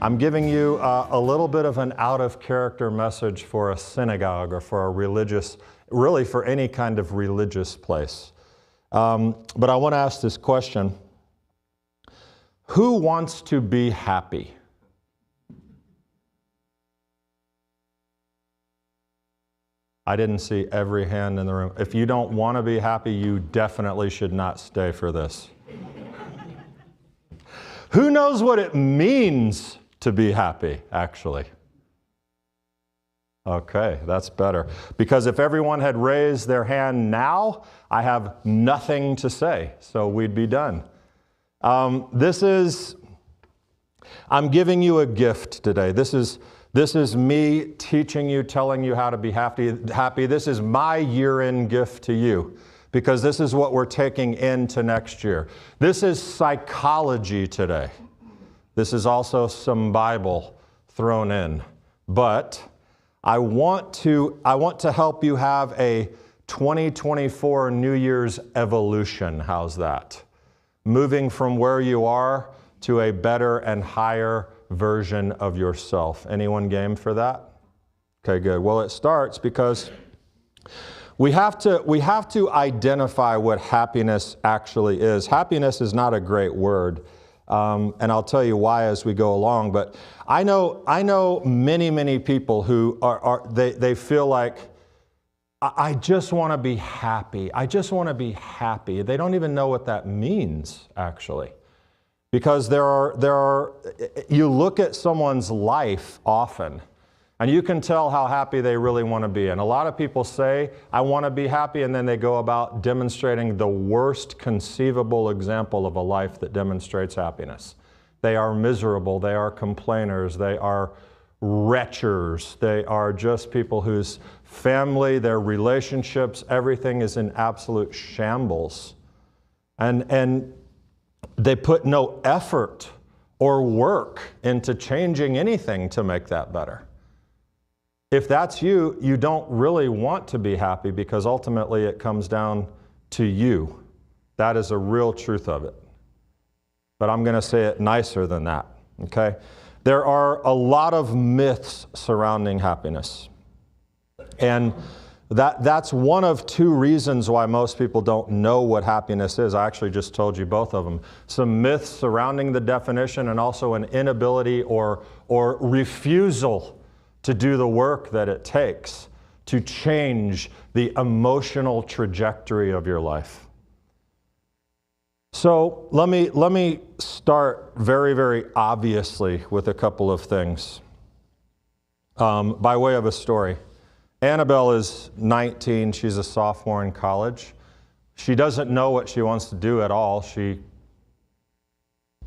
I'm giving you a little bit of an out-of-character message for a synagogue or for a religious, really for any kind of religious place. But I want to ask this question. Who wants to be happy? I didn't see every hand in the room. If you don't want to be happy, you definitely should not stay for this. Who knows what it means to be happy, actually? Okay, that's better. Because if everyone had raised their hand now, I have nothing to say, so we'd be done. I'm giving you a gift today. This is me teaching you, telling you how to be happy. This is my year-end gift to you, because this is what we're taking into next year. This is psychology today. This is also some Bible thrown in. But I want to help you have a 2024 New Year's evolution. How's that? Moving from where you are to a better and higher version of yourself. Anyone game for that? Okay, good. Well, it starts because we have to identify what happiness actually is. Happiness is not a great word, and I'll tell you why as we go along. But I know many people who they feel like, I just want to be happy. I just want to be happy. They don't even know what that means, actually. Because you look at someone's life often, and you can tell how happy they really want to be. And a lot of people say, I want to be happy, and then they go about demonstrating the worst conceivable example of a life that demonstrates happiness. They are miserable, they are complainers, they are wretchers, they are just people whose family, their relationships, everything is in absolute shambles. And they put no effort or work into changing anything to make that better. If that's you, you don't really want to be happy, because ultimately it comes down to you. That is a real truth of it. But I'm going to say it nicer than that, okay? There are a lot of myths surrounding happiness. And that's one of two reasons why most people don't know what happiness is. I actually just told you both of them. Some myths surrounding the definition, and also an inability or refusal to do the work that it takes to change the emotional trajectory of your life. So let me start very, very obviously with a couple of things by way of a story. Annabelle is 19. She's a sophomore in college. She doesn't know what she wants to do at all.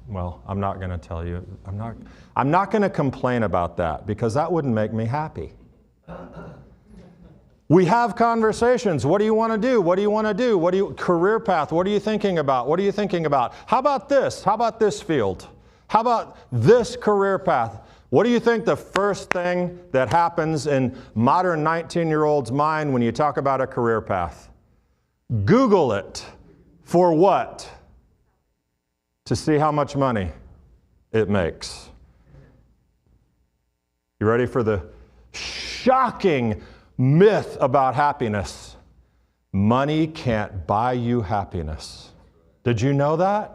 Well, I'm not going to tell you. I'm not going to complain about that, because that wouldn't make me happy. We have conversations. What do you want to do? What do you want to do? Career path? What are you thinking about? What are you thinking about? How about this? How about this field? How about this career path? What do you think the first thing that happens in modern 19-year-old's mind when you talk about a career path? Google it. For what? To see how much money it makes. You ready for the shocking myth about happiness? Money can't buy you happiness. Did you know that?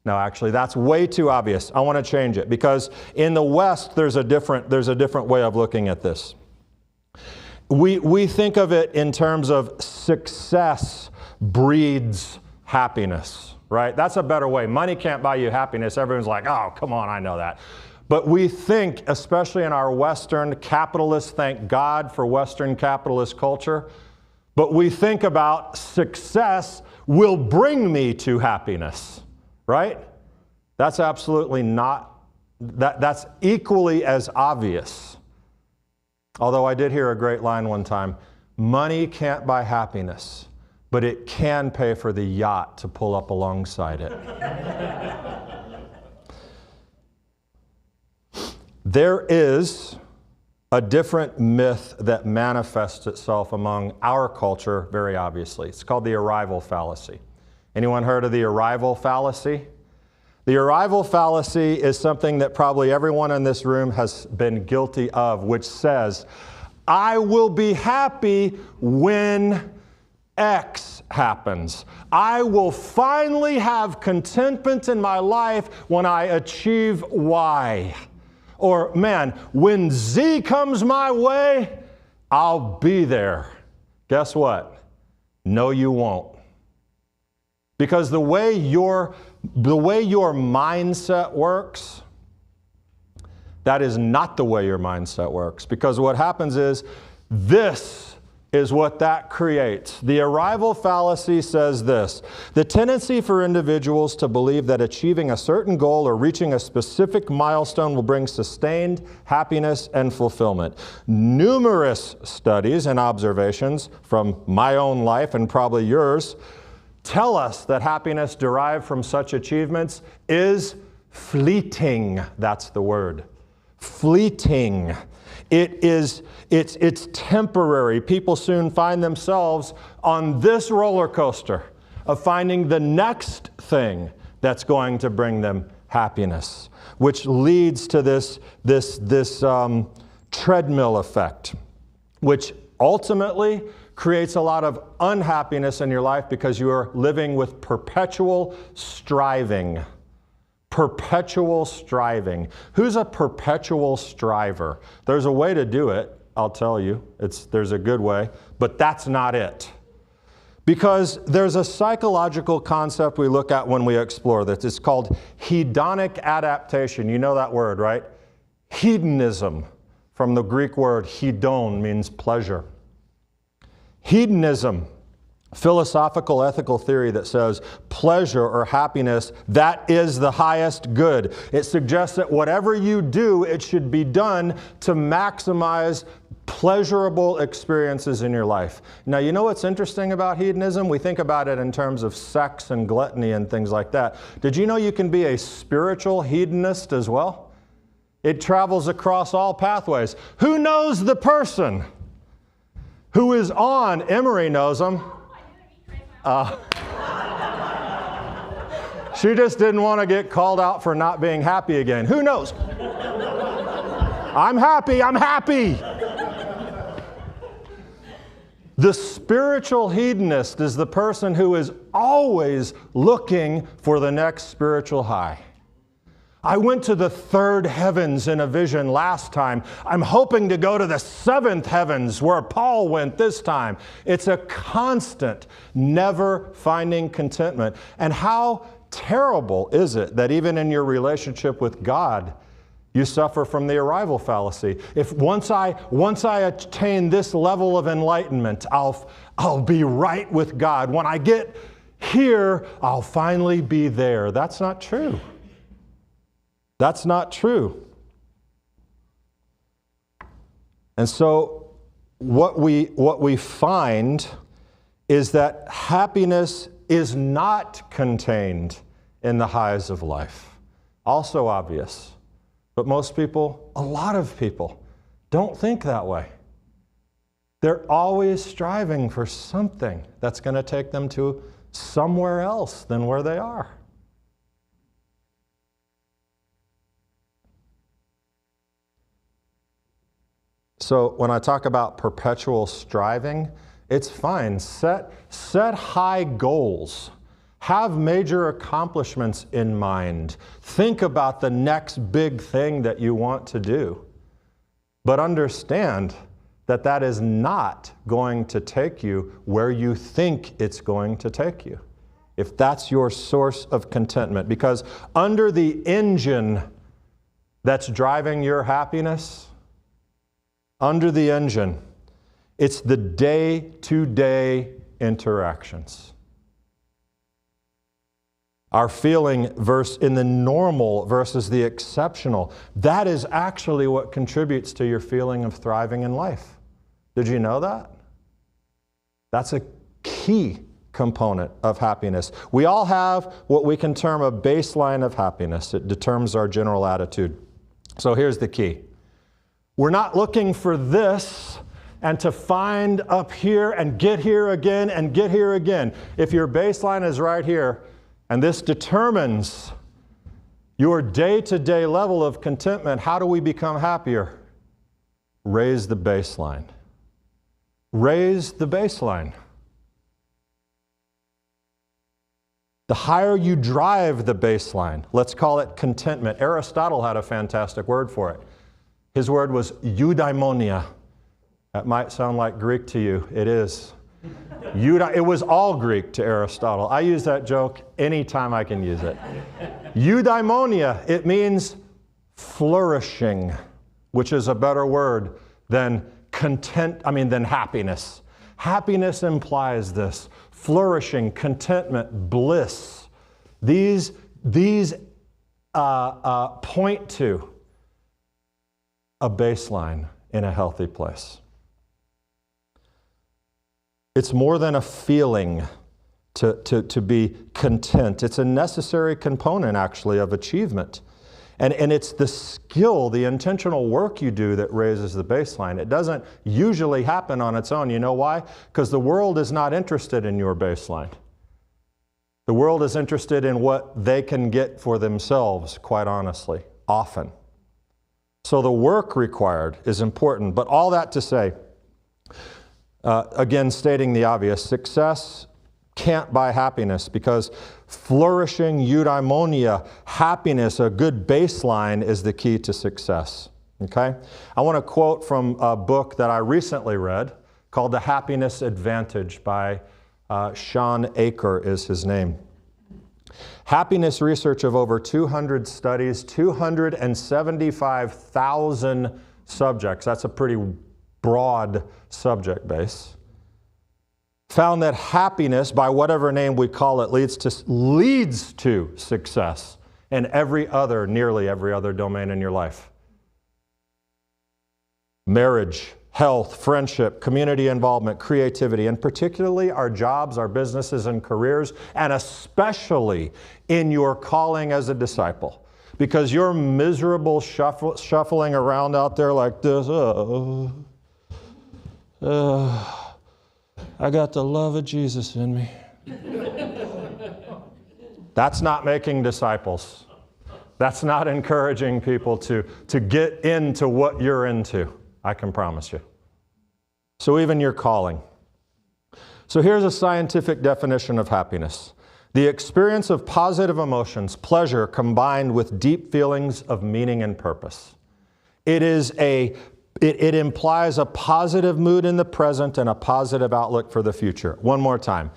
No, actually, that's way too obvious. I want to change it, because in the West, there's a different way of looking at this. We think of it in terms of success breeds happiness, right? That's a better way. Money can't buy you happiness. Everyone's like, oh, come on, I know that. But we think, especially in our Western capitalist, thank God for Western capitalist culture, but we think about success will bring me to happiness. Right? That's absolutely not, that's equally as obvious. Although I did hear a great line one time, money can't buy happiness, but it can pay for the yacht to pull up alongside it. There is a different myth that manifests itself among our culture very obviously. It's called the Arrival Fallacy. Anyone heard of the Arrival Fallacy? The arrival fallacy is something that probably everyone in this room has been guilty of, which says, I will be happy when X happens. I will finally have contentment in my life when I achieve Y. Or, man, when Z comes my way, I'll be there. Guess what? No, you won't. Because the way your mindset works, that is not the way your mindset works. Because what happens is, this is what that creates. The arrival fallacy says this: the tendency for individuals to believe that achieving a certain goal or reaching a specific milestone will bring sustained happiness and fulfillment. Numerous studies and observations from my own life and probably yours tell us that happiness derived from such achievements is fleeting. That's the word. Fleeting. It's temporary. People soon find themselves on this roller coaster of finding the next thing that's going to bring them happiness, which leads to this treadmill effect, which ultimately creates a lot of unhappiness in your life because you are living with perpetual striving. Perpetual striving. Who's a perpetual striver? There's a way to do it, I'll tell you. There's a good way, but that's not it. Because there's a psychological concept we look at when we explore this. It's called hedonic adaptation. You know that word, right? Hedonism, from the Greek word hedon, means pleasure. Hedonism, philosophical ethical theory that says pleasure or happiness, that is the highest good. It suggests that whatever you do, it should be done to maximize pleasurable experiences in your life. Now, you know what's interesting about hedonism? We think about it in terms of sex and gluttony and things like that. Did you know you can be a spiritual hedonist as well? It travels across all pathways. Who knows the person who is on? Emery knows them. She just didn't want to get called out for not being happy again. Who knows? I'm happy, I'm happy. The spiritual hedonist is the person who is always looking for the next spiritual high. I went to the third heavens in a vision last time. I'm hoping to go to the seventh heavens where Paul went this time. It's a constant, never finding contentment. And how terrible is it that even in your relationship with God, you suffer from the arrival fallacy? If once I attain this level of enlightenment, I'll be right with God. When I get here, I'll finally be there. That's not true. That's not true. And so what we find is that happiness is not contained in the highs of life. Also obvious. But most people, a lot of people, don't think that way. They're always striving for something that's going to take them to somewhere else than where they are. So when I talk about perpetual striving, it's fine. Set high goals. Have major accomplishments in mind. Think about the next big thing that you want to do. But understand that that is not going to take you where you think it's going to take you, if that's your source of contentment. Because under the engine that's driving your happiness, under the engine, it's the day-to-day interactions. Our feeling in the normal versus the exceptional, that is actually what contributes to your feeling of thriving in life. Did you know that? That's a key component of happiness. We all have what we can term a baseline of happiness. It determines our general attitude. So here's the key. We're not looking for this and to find up here and get here again and get here again. If your baseline is right here, and this determines Your day-to-day level of contentment, how do we become happier? Raise the baseline. Raise the baseline. The higher you drive the baseline, let's call it contentment. Aristotle had a fantastic word for it. His word was eudaimonia. That might sound like Greek to you. It is. It was all Greek to Aristotle. I use that joke anytime I can use it. Eudaimonia, it means flourishing, which is a better word than than happiness. Happiness implies this. Flourishing, contentment, bliss. These point to a baseline in a healthy place. It's more than a feeling to be content. It's a necessary component, actually, of achievement. And it's the skill, the intentional work you do that raises the baseline. It doesn't usually happen on its own. You know why? Because the world is not interested in your baseline. The world is interested in what they can get for themselves, quite honestly, often. So the work required is important. But all that to say, again, stating the obvious, success can't buy happiness, because flourishing eudaimonia, happiness, a good baseline, is the key to success. Okay? I want to quote from a book that I recently read called The Happiness Advantage by Sean Aker is his name. Happiness research of over 200 studies, 275,000 subjects. That's a pretty broad subject base. Found that happiness, by whatever name we call it, leads to success in nearly every other domain in your life. Marriage, health, friendship, community involvement, creativity, and particularly our jobs, our businesses, and careers, and especially in your calling as a disciple. Because you're miserable shuffling around out there like this, I got the love of Jesus in me. That's not making disciples. That's not encouraging people to get into what you're into, I can promise you. So even your calling. So here's a scientific definition of happiness. The experience of positive emotions, pleasure combined with deep feelings of meaning and purpose. It implies a positive mood in the present and a positive outlook for the future. One more time.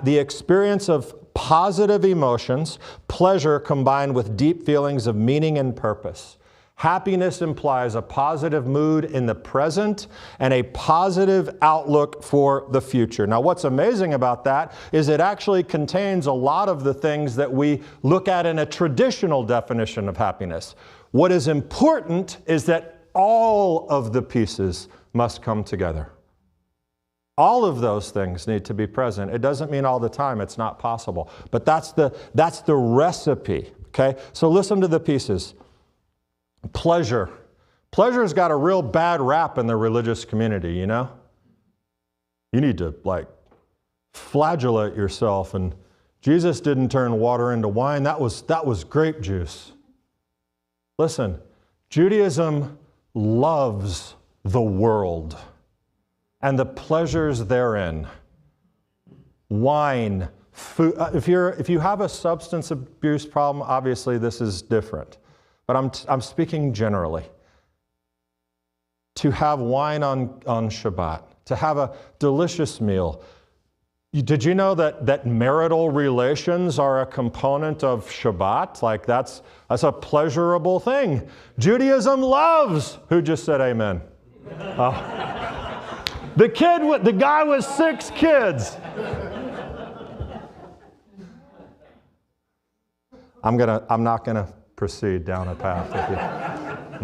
The experience of positive emotions, pleasure combined with deep feelings of meaning and purpose. Happiness implies a positive mood in the present and a positive outlook for the future. Now, what's amazing about that is it actually contains a lot of the things that we look at in a traditional definition of happiness. What is important is that all of the pieces must come together. All of those things need to be present. It doesn't mean all the time, it's not possible. But that's the recipe, okay? So listen to the pieces. Pleasure. Pleasure's got a real bad rap in the religious community, you know? You need to, flagellate yourself. And Jesus didn't turn water into wine. That was grape juice. Listen, Judaism loves the world and the pleasures therein. Wine, food. If you have a substance abuse problem, obviously this is different. But I'm speaking generally. To have wine on Shabbat, to have a delicious meal. Did you know that marital relations are a component of Shabbat? That's a pleasurable thing. Judaism loves. Who just said amen? The guy with 6 kids. I'm not gonna proceed down a path with you.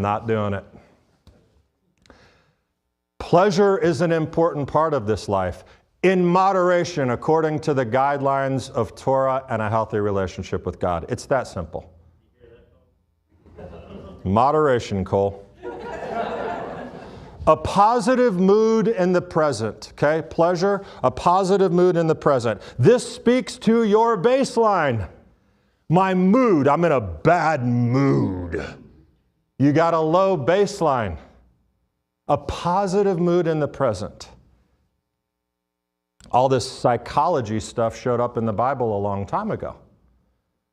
Not doing it. Pleasure is an important part of this life. In moderation, according to the guidelines of Torah and a healthy relationship with God. It's that simple. Moderation, Cole. A positive mood in the present, okay? Pleasure, a positive mood in the present. This speaks to your baseline. My mood, I'm in a bad mood. You got a low baseline. A positive mood in the present. All this psychology stuff showed up in the Bible a long time ago.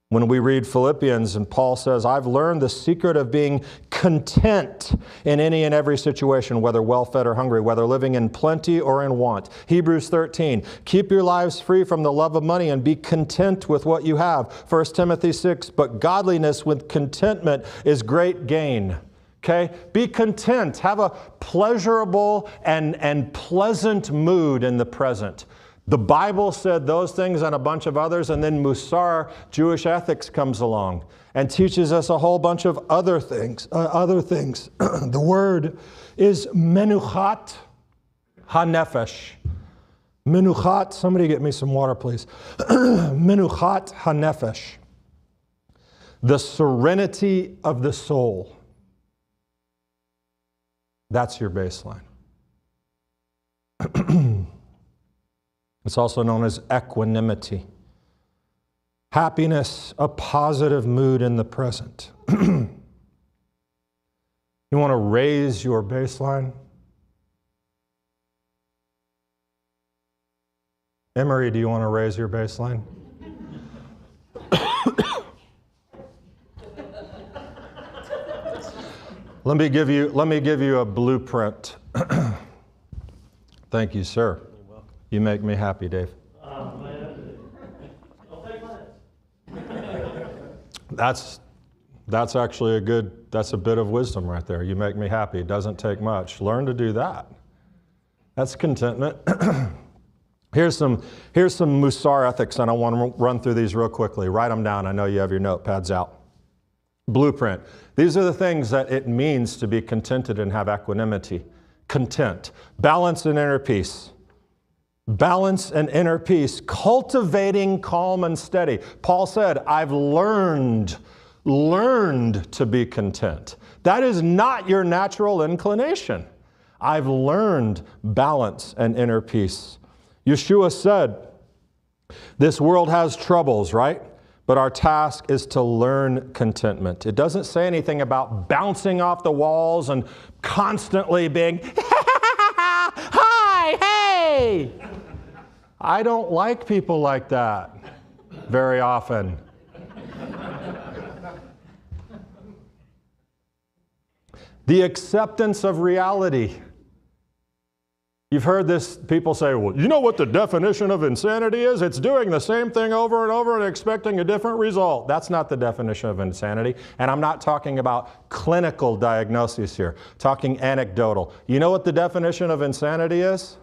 When we read Philippians and Paul says, I've learned the secret of being content in any and every situation, whether well-fed or hungry, whether living in plenty or in want. Hebrews 13, keep your lives free from the love of money and be content with what you have. 1 Timothy 6, but godliness with contentment is great gain. Okay? Be content. Have a pleasurable and pleasant mood in the present. The Bible said those things and a bunch of others, and then Musar, Jewish ethics, comes along and teaches us a whole bunch of other things. The word is menuchat hanefesh. Menuchat, somebody get me some water, please. Menuchat hanefesh. The serenity of the soul. That's your baseline. It's also known as equanimity. Happiness, a positive mood in the present. You want to raise your baseline? Emery, do you want to raise your baseline? Let me give you a blueprint. Thank you, sir. You make me happy, Dave. That's actually that's a bit of wisdom right there. You make me happy. It doesn't take much. Learn to do that. That's contentment. Here's some Musar ethics, and I want to run through these real quickly. Write them down. I know you have your notepads out. Blueprint. These are the things that it means to be contented and have equanimity. Content. Balance and inner peace. Balance and inner peace. Cultivating calm and steady. Paul said, I've learned to be content. That is not your natural inclination. I've learned balance and inner peace. Yeshua said, this world has troubles, right? But our task is to learn contentment. It doesn't say anything about bouncing off the walls and constantly being, hi, hey. I don't like people like that very often. The acceptance of reality. You've heard this, people say, well, you know what the definition of insanity is? It's doing the same thing over and over and expecting a different result. That's not the definition of insanity. And I'm not talking about clinical diagnoses here, talking anecdotal. You know what the definition of insanity is?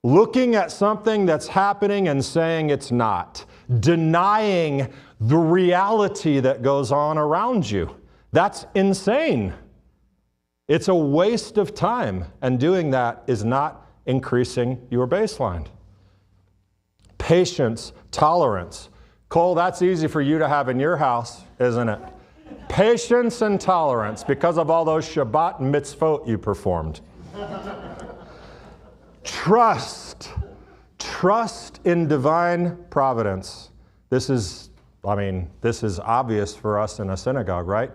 Looking at something that's happening and saying it's not. Denying the reality that goes on around you. That's insane. It's a waste of time, and doing that is not increasing your baseline. Patience, tolerance. Cole, that's easy for you to have in your house, isn't it? Patience and tolerance because of all those Shabbat mitzvot you performed. Trust in divine providence. This is obvious for us in a synagogue, right?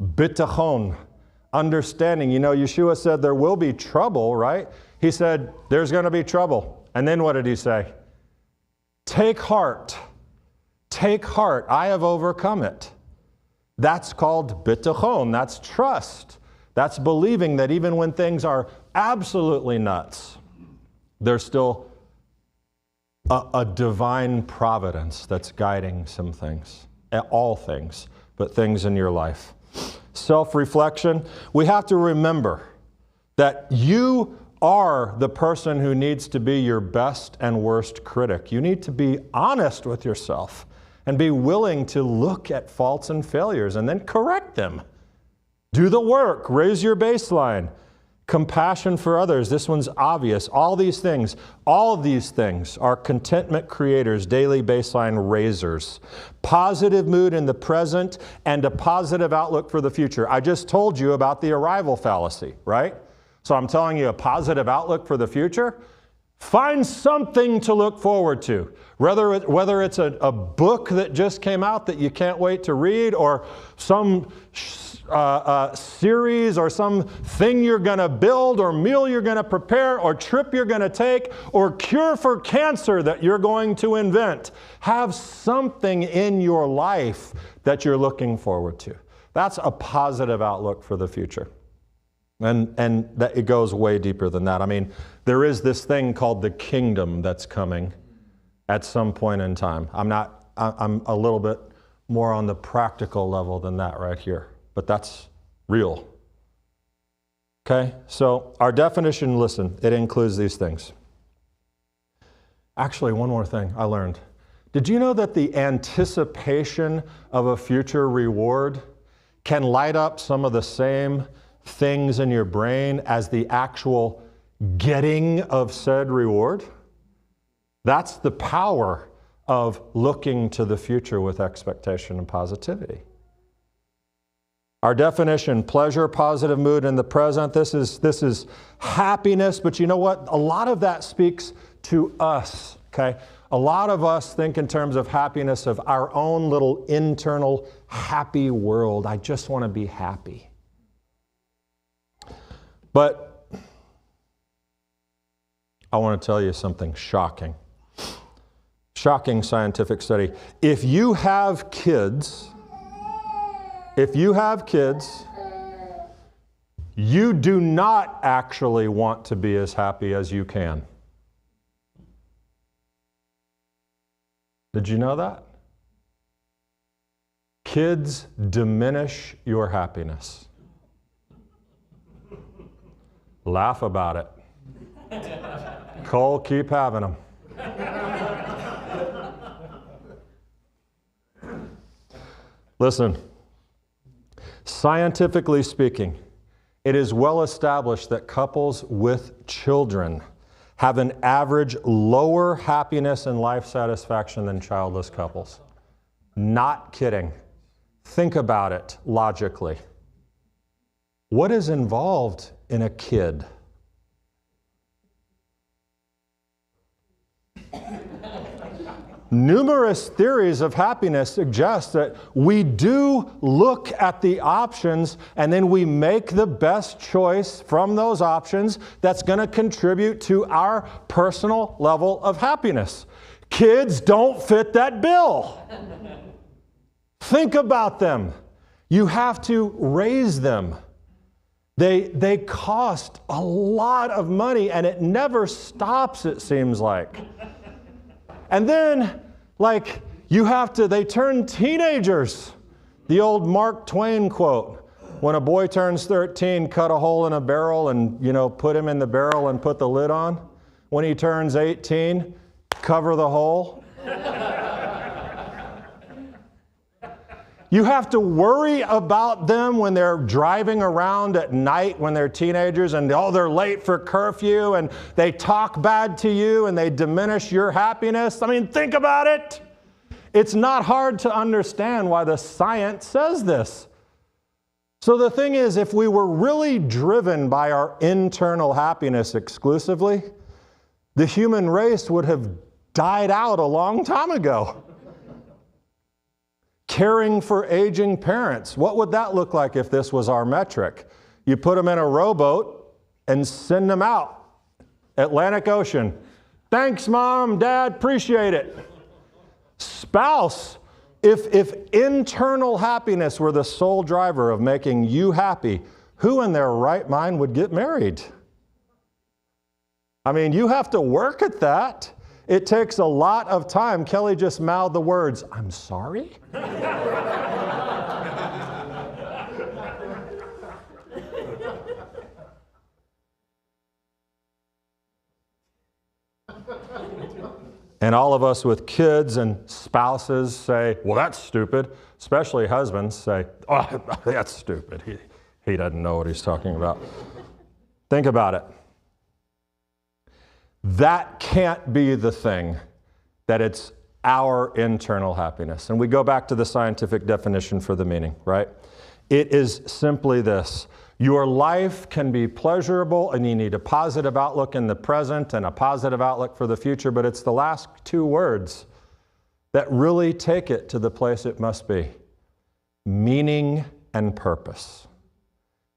Bitachon. Understanding. You know, Yeshua said there will be trouble, right? He said there's going to be trouble. And then what did he say? Take heart. Take heart. I have overcome it. That's called bitachon. That's trust. That's believing that even when things are absolutely nuts, there's still a divine providence that's guiding some things. All things, but things in your life. Self-reflection, we have to remember that you are the person who needs to be your best and worst critic. You need to be honest with yourself and be willing to look at faults and failures and then correct them. Do the work, raise your baseline. Compassion for others, this one's obvious. All of these things are contentment creators, daily baseline raisers. Positive mood in the present and a positive outlook for the future. I just told you about the arrival fallacy, right? So I'm telling you a positive outlook for the future. Find something to look forward to. Whether it's a book that just came out that you can't wait to read, or some series, or some thing you're going to build, or meal you're going to prepare, or trip you're going to take, or cure for cancer that you're going to invent. Have something in your life that you're looking forward to. That's a positive outlook for the future. And that it goes way deeper than that. I mean, there is this thing called the kingdom that's coming at some point in time. I'm a little bit more on the practical level than that right here, but that's real. Okay, so our definition, listen, it includes these things. Actually, one more thing I learned. Did you know that the anticipation of a future reward can light up some of the same things in your brain as the actual getting of said reward? That's the power of looking to the future with expectation and positivity. Our definition, pleasure, positive mood in the present. This is happiness, but you know what? A lot of that speaks to us, okay? A lot of us think in terms of happiness of our own little internal happy world. I just want to be happy. But I want to tell you something shocking. Shocking scientific study. If you have kids, you do not actually want to be as happy as you can. Did you know that? Kids diminish your happiness. Laugh about it. Cole, keep having them. Listen, scientifically speaking, it is well established that couples with children have an average lower happiness and life satisfaction than childless couples. Not kidding. Think about it logically. What is involved in a kid? Numerous theories of happiness suggest that we do look at the options and then we make the best choice from those options that's going to contribute to our personal level of happiness. Kids don't fit that bill. Think about them. You have to raise them. They cost a lot of money and it never stops, it seems like. And then, they turn teenagers. The old Mark Twain quote, when a boy turns 13, cut a hole in a barrel and, put him in the barrel and put the lid on. When he turns 18, cover the hole. You have to worry about them when they're driving around at night when they're teenagers and they're late for curfew and they talk bad to you and they diminish your happiness. I mean, think about it. It's not hard to understand why the science says this. So the thing is, if we were really driven by our internal happiness exclusively, the human race would have died out a long time ago. Caring for aging parents. What would that look like if this was our metric? You put them in a rowboat and send them out. Atlantic Ocean. Thanks, Mom, Dad, appreciate it. Spouse. If internal happiness were the sole driver of making you happy, who in their right mind would get married? I mean, you have to work at that. It takes a lot of time. Kelly just mouthed the words, "I'm sorry?" And all of us with kids and spouses say, "Well, that's stupid." Especially husbands say, "Oh, that's stupid. He doesn't know what he's talking about." Think about it. That can't be the thing, that it's our internal happiness. And we go back to the scientific definition for the meaning, right? It is simply this: Your life can be pleasurable, and you need a positive outlook in the present and a positive outlook for the future, but it's the last two words that really take it to the place it must be. Meaning and purpose.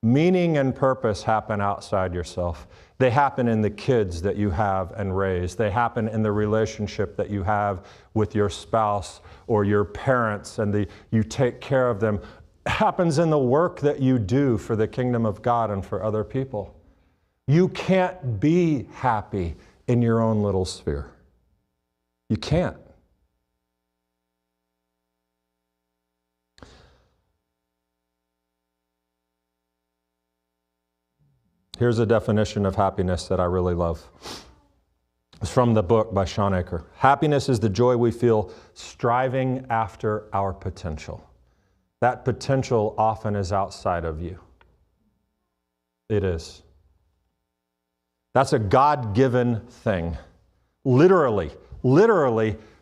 Meaning and purpose happen outside yourself. They happen in the kids that you have and raise. They happen in the relationship that you have with your spouse or your parents, and you take care of them. It happens in the work that you do for the kingdom of God and for other people. You can't be happy in your own little sphere. You can't. Here's a definition of happiness that I really love. It's from the book by Sean Aker. Happiness is the joy we feel striving after our potential. That potential often is outside of you. It is. That's a God-given thing. Literally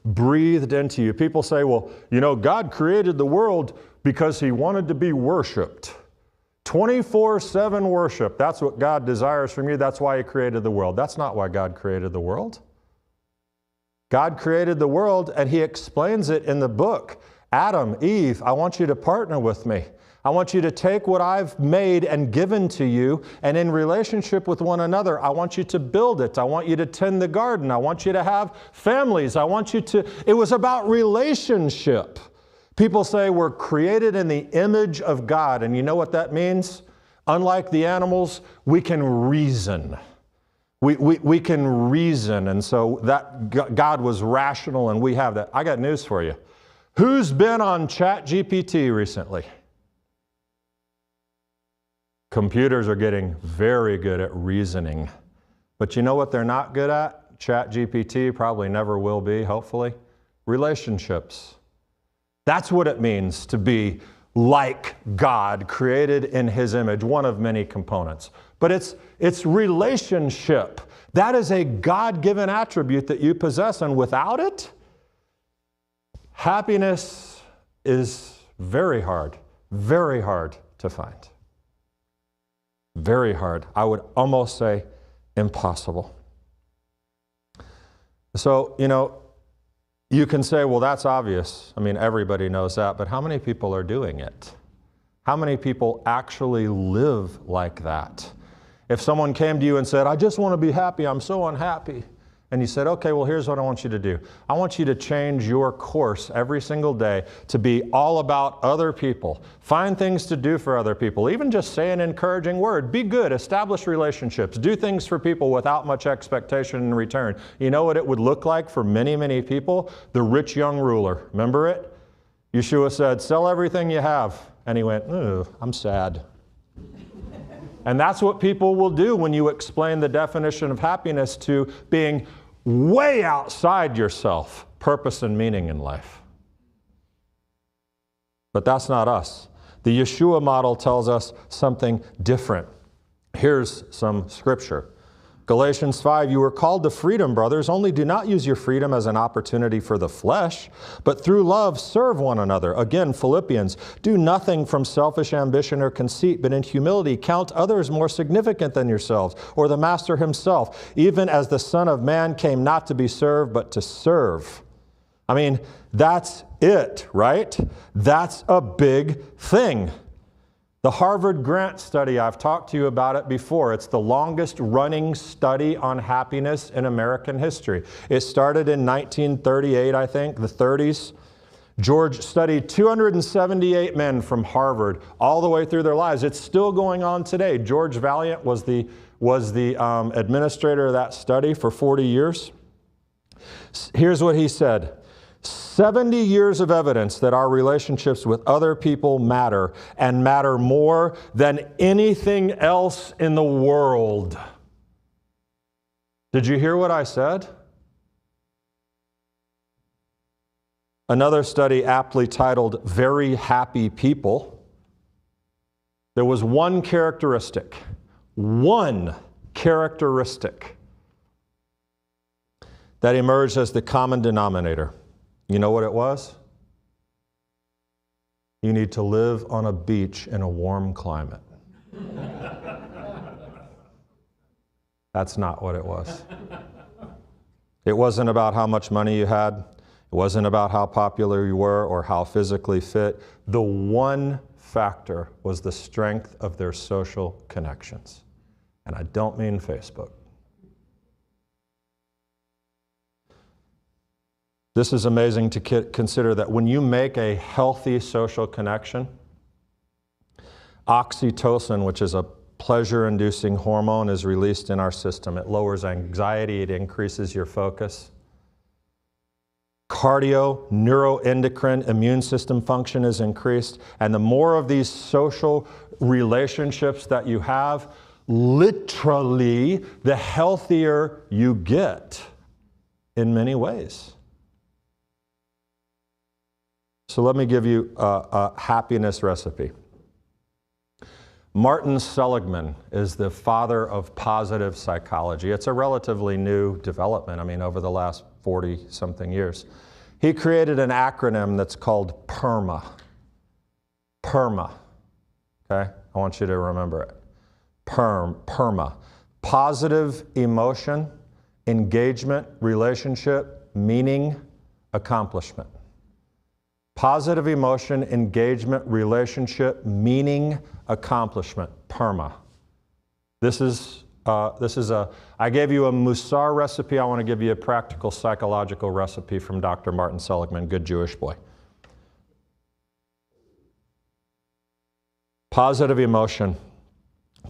breathed into you. People say, well, you know, God created the world because He wanted to be worshiped. 24/7 worship. That's what God desires from you. That's why He created the world. That's not why God created the world. God created the world, and He explains it in the book. Adam, Eve, I want you to partner with me. I want you to take what I've made and given to you, and in relationship with one another, I want you to build it. I want you to tend the garden. I want you to have families. I want you to... It was about relationship. People say we're created in the image of God, and you know what that means? Unlike the animals, we can reason. We can reason, and so that God was rational, and we have that. I got news for you. Who's been on ChatGPT recently? Computers are getting very good at reasoning. But you know what they're not good at? ChatGPT probably never will be, hopefully. Relationships. That's what it means to be like God, created in His image, one of many components. But it's relationship. That is a God-given attribute that you possess, and without it, happiness is very hard to find. Very hard. I would almost say impossible. So, you know, you can say, well, that's obvious. I mean, everybody knows that, but how many people are doing it? How many people actually live like that? If someone came to you and said, I just want to be happy, I'm so unhappy, and you said, okay, well, here's what I want you to do. I want you to change your course every single day to be all about other people. Find things to do for other people. Even just say an encouraging word. Be good. Establish relationships. Do things for people without much expectation in return. You know what it would look like for many, many people? The rich young ruler. Remember it? Yeshua said, sell everything you have. And he went, ooh, I'm sad. And that's what people will do when you explain the definition of happiness to being way outside yourself, purpose and meaning in life. But that's not us. The Yeshua model tells us something different. Here's some scripture. Galatians 5, you were called to freedom, brothers, only do not use your freedom as an opportunity for the flesh, but through love serve one another. Again, Philippians, do nothing from selfish ambition or conceit, but in humility count others more significant than yourselves, or the Master Himself, even as the Son of Man came not to be served, but to serve. I mean, that's it, right? That's a big thing. The Harvard Grant study, I've talked to you about it before. It's the longest running study on happiness in American history. It started in 1938, I think, the 30s. George studied 278 men from Harvard all the way through their lives. It's still going on today. George Valiant was the administrator of that study for 40 years. Here's what he said. 70 years of evidence that our relationships with other people matter, and matter more than anything else in the world. Did you hear what I said? Another study aptly titled Very Happy People. There was one characteristic that emerged as the common denominator. You know what it was? You need to live on a beach in a warm climate. That's not what it was. It wasn't about how much money you had. It wasn't about how popular you were or how physically fit. The one factor was the strength of their social connections. And I don't mean Facebook. This is amazing to consider that when you make a healthy social connection, oxytocin, which is a pleasure-inducing hormone, is released in our system. It lowers anxiety, it increases your focus. Cardio, neuroendocrine, immune system function is increased, and the more of these social relationships that you have, literally, the healthier you get in many ways. So let me give you a happiness recipe. Martin Seligman is the father of positive psychology. It's a relatively new development, over the last 40-something years. He created an acronym that's called Perma. Perma, okay? I want you to remember it. Perma. Positive emotion, engagement, relationship, meaning, accomplishment. Positive emotion, engagement, relationship, meaning, accomplishment. Perma. I gave you a Musar recipe. I want to give you a practical psychological recipe from Dr. Martin Seligman, good Jewish boy. Positive emotion.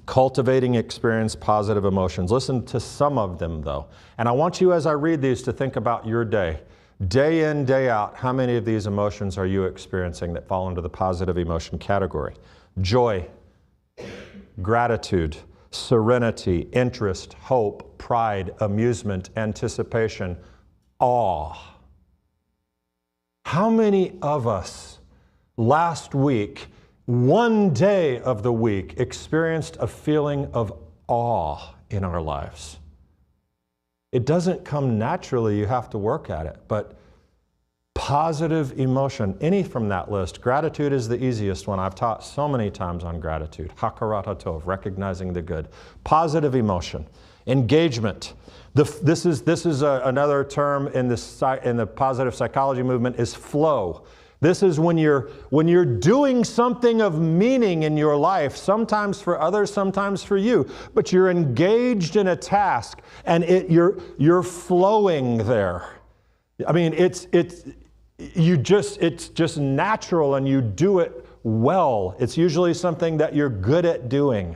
Cultivating experience positive emotions. Listen to some of them, though. And I want you, as I read these, to think about your day. Day in, day out, how many of these emotions are you experiencing that fall into the positive emotion category? Joy, gratitude, serenity, interest, hope, pride, amusement, anticipation, awe. How many of us last week, one day of the week, experienced a feeling of awe in our lives? It doesn't come naturally, you have to work at it, but positive emotion, any from that list. Gratitude is the easiest one. I've taught so many times on gratitude. Hakarat hatov, recognizing the good. Positive emotion. Engagement. This is another term in the positive psychology movement is flow. This is when you're doing something of meaning in your life, sometimes for others, sometimes for you, but you're engaged in a task and you're flowing there. It's just natural and you do it well. It's usually something that you're good at doing.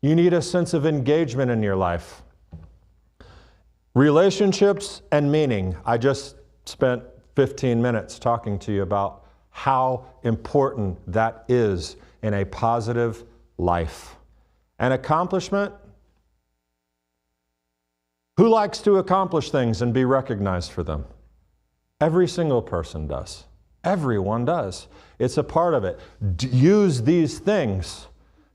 You need a sense of engagement in your life. Relationships and meaning. I just spent 15 minutes talking to you about how important that is in a positive life. And accomplishment? Who likes to accomplish things and be recognized for them? Every single person does. Everyone does. It's a part of it. Use these things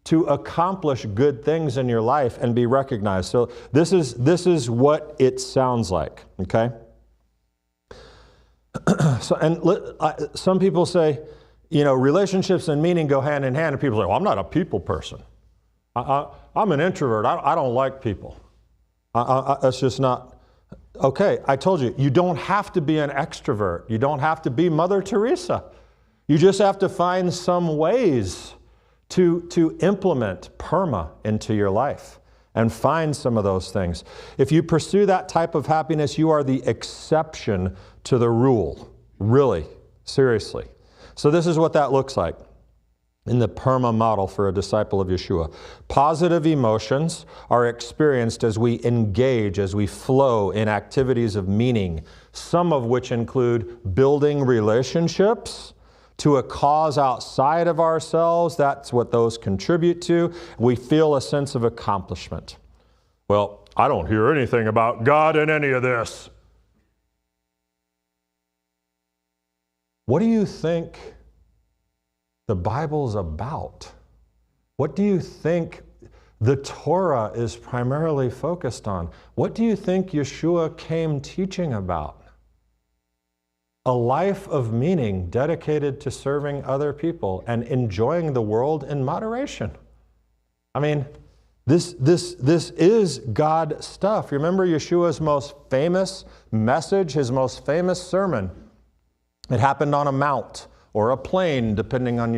to accomplish good things in your life and be recognized. So this is what it sounds like, okay? Some people say, relationships and meaning go hand in hand, and people say, well, I'm not a people person. I'm an introvert. I don't like people. That's just not, okay, I told you, you don't have to be an extrovert. You don't have to be Mother Teresa. You just have to find some ways to implement Perma into your life and find some of those things. If you pursue that type of happiness, you are the exception to the rule. Really, seriously. So this is what that looks like in the Perma model for a disciple of Yeshua. Positive emotions are experienced as we engage, as we flow in activities of meaning, some of which include building relationships to a cause outside of ourselves. That's what those contribute to. We feel a sense of accomplishment. Well, I don't hear anything about God in any of this. What do you think the Bible's about? What do you think the Torah is primarily focused on? What do you think Yeshua came teaching about? A life of meaning dedicated to serving other people and enjoying the world in moderation. I mean, this is God stuff. Remember Yeshua's most famous message, his most famous sermon? It happened on a mount or a plain, depending on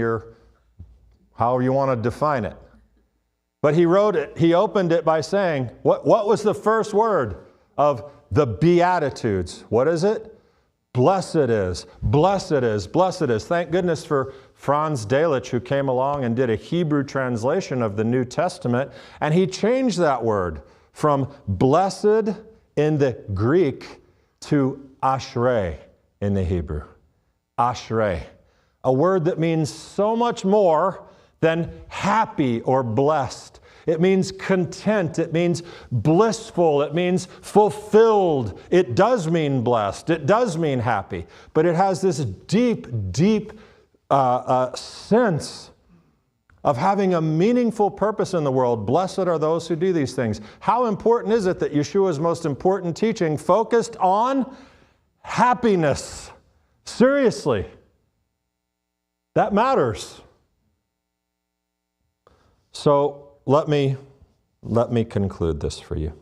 how you want to define it. But he wrote it, he opened it by saying, what was the first word of the Beatitudes? What is it? Blessed is, blessed is, blessed is. Thank goodness for Franz Delitzsch, who came along and did a Hebrew translation of the New Testament, and he changed that word from blessed in the Greek to ashrei in the Hebrew. Ashrei, a word that means so much more than happy or blessed. It means content. It means blissful. It means fulfilled. It does mean blessed. It does mean happy. But it has this deep, deep sense of having a meaningful purpose in the world. Blessed are those who do these things. How important is it that Yeshua's most important teaching focused on happiness? Seriously. That matters. So, let me conclude this for you.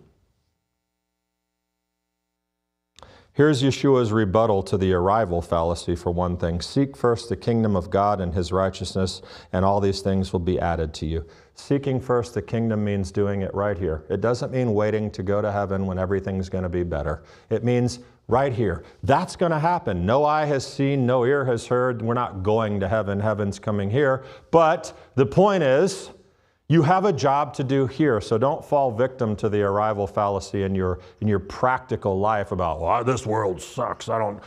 Here's Yeshua's rebuttal to the arrival fallacy for one thing. Seek first the kingdom of God and his righteousness, and all these things will be added to you. Seeking first the kingdom means doing it right here. It doesn't mean waiting to go to heaven when everything's going to be better. It means right here. That's going to happen. No eye has seen, no ear has heard. We're not going to heaven. Heaven's coming here. But the point is, you have a job to do here, so don't fall victim to the arrival fallacy in your practical life about, well, this world sucks. I'm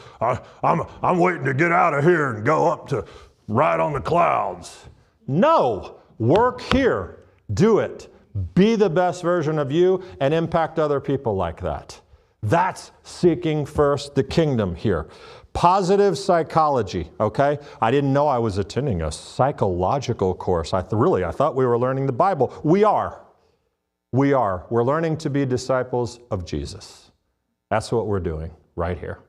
waiting to get out of here and go up to ride on the clouds. No, work here, do it. Be the best version of you and impact other people like that. That's seeking first the kingdom here. Positive psychology, okay? I didn't know I was attending a psychological course. I thought we were learning the Bible. We are. We're learning to be disciples of Jesus. That's what we're doing right here.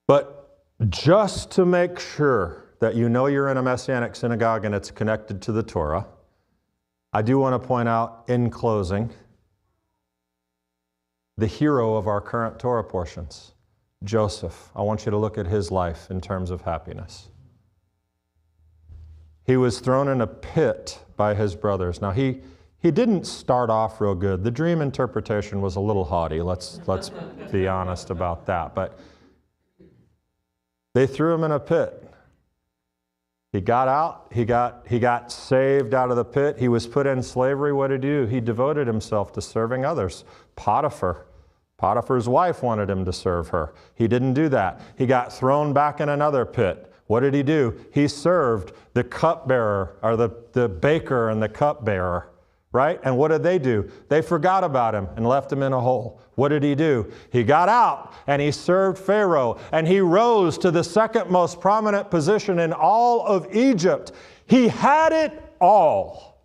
But just to make sure that you know you're in a Messianic synagogue and it's connected to the Torah, I do want to point out in closing the hero of our current Torah portions, Joseph. I want you to look at his life in terms of happiness. He was thrown in a pit by his brothers. Now, he didn't start off real good. The dream interpretation was a little haughty. Let's be honest about that. But they threw him in a pit. He got out. He got saved out of the pit. He was put in slavery. What did he do? He devoted himself to serving others. Potiphar's wife wanted him to serve her. He didn't do that. He got thrown back in another pit. What did he do? He served the cupbearer, or the baker and the cupbearer, right? And what did they do? They forgot about him and left him in a hole. What did he do? He got out and he served Pharaoh, and he rose to the second most prominent position in all of Egypt. He had it all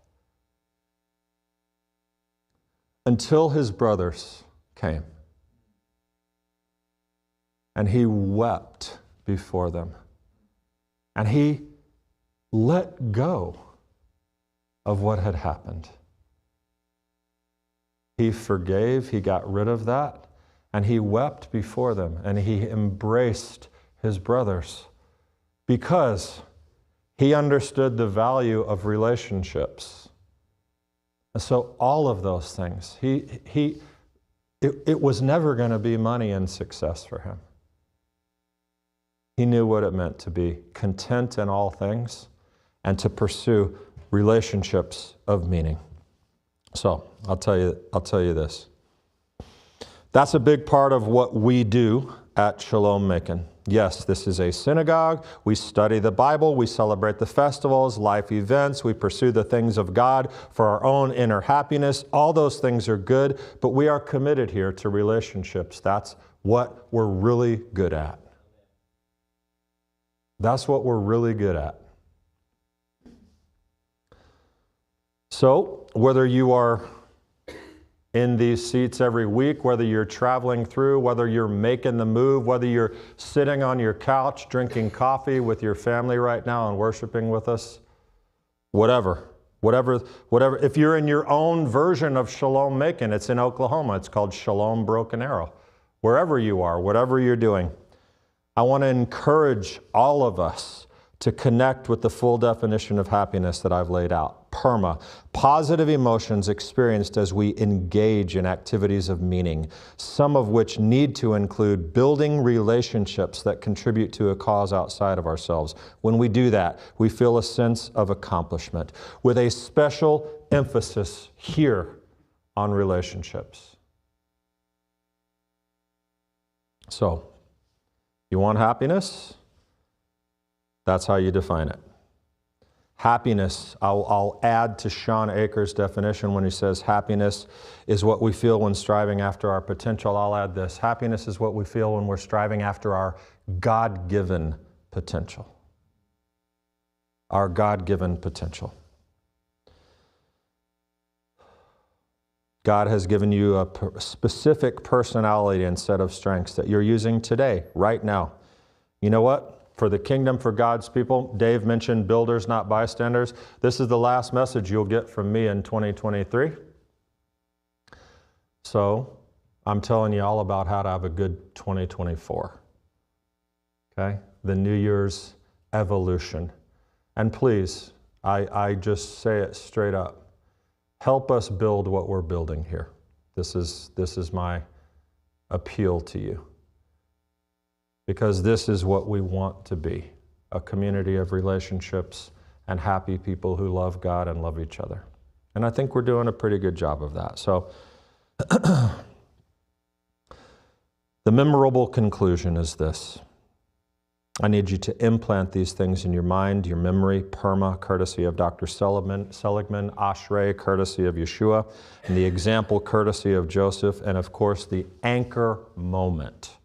until his brothers came. And he wept before them. And he let go of what had happened. He forgave, he got rid of that, and he wept before them, and he embraced his brothers because he understood the value of relationships. And so all of those things, it was never going to be money and success for him. He knew what it meant to be content in all things and to pursue relationships of meaning. So I'll tell you this. That's a big part of what we do at Shalom Macon. Yes, this is a synagogue. We study the Bible. We celebrate the festivals, life events. We pursue the things of God for our own inner happiness. All those things are good, but we are committed here to relationships. That's what we're really good at. That's what we're really good at. So, whether you are in these seats every week, whether you're traveling through, whether you're making the move, whether you're sitting on your couch drinking coffee with your family right now and worshiping with us, whatever. If you're in your own version of Shalom Macon, it's in Oklahoma. It's called Shalom Broken Arrow. Wherever you are, whatever you're doing, I want to encourage all of us to connect with the full definition of happiness that I've laid out. Perma, positive emotions experienced as we engage in activities of meaning, some of which need to include building relationships that contribute to a cause outside of ourselves. When we do that, we feel a sense of accomplishment, with a special emphasis here on relationships. So, you want happiness? That's how you define it. Happiness, I'll add to Sean Akers' definition when he says happiness is what we feel when striving after our potential. I'll add this. Happiness is what we feel when we're striving after our God-given potential. Our God-given potential. God has given you a specific personality and set of strengths that you're using today, right now. You know what? For the kingdom, for God's people, Dave mentioned builders, not bystanders. This is the last message you'll get from me in 2023. So I'm telling you all about how to have a good 2024. Okay? The New Year's evolution. And please, I just say it straight up. Help us build what we're building here. This is my appeal to you. Because this is what we want to be, a community of relationships and happy people who love God and love each other. And I think we're doing a pretty good job of that. So the memorable conclusion is this. I need you to implant these things in your mind, your memory, Perma, courtesy of Dr. Seligman, Ashrei, courtesy of Yeshua, and the example, courtesy of Joseph, and of course the anchor moment.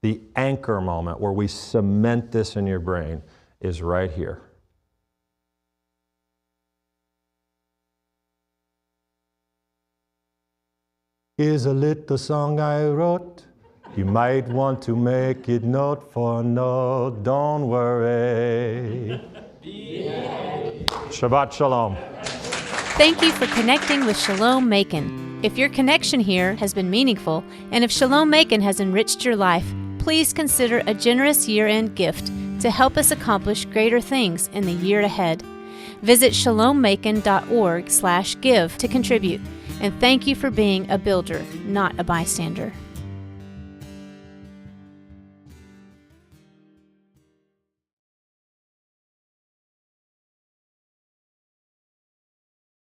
The anchor moment where we cement this in your brain is right here. Here's a little song I wrote. You might want to make it note for note. Don't worry. Shabbat Shalom. Thank you for connecting with Shalom Macon. If your connection here has been meaningful, and if Shalom Macon has enriched your life, please consider a generous year-end gift to help us accomplish greater things in the year ahead. Visit shalommacon.org/give to contribute. And thank you for being a builder, not a bystander.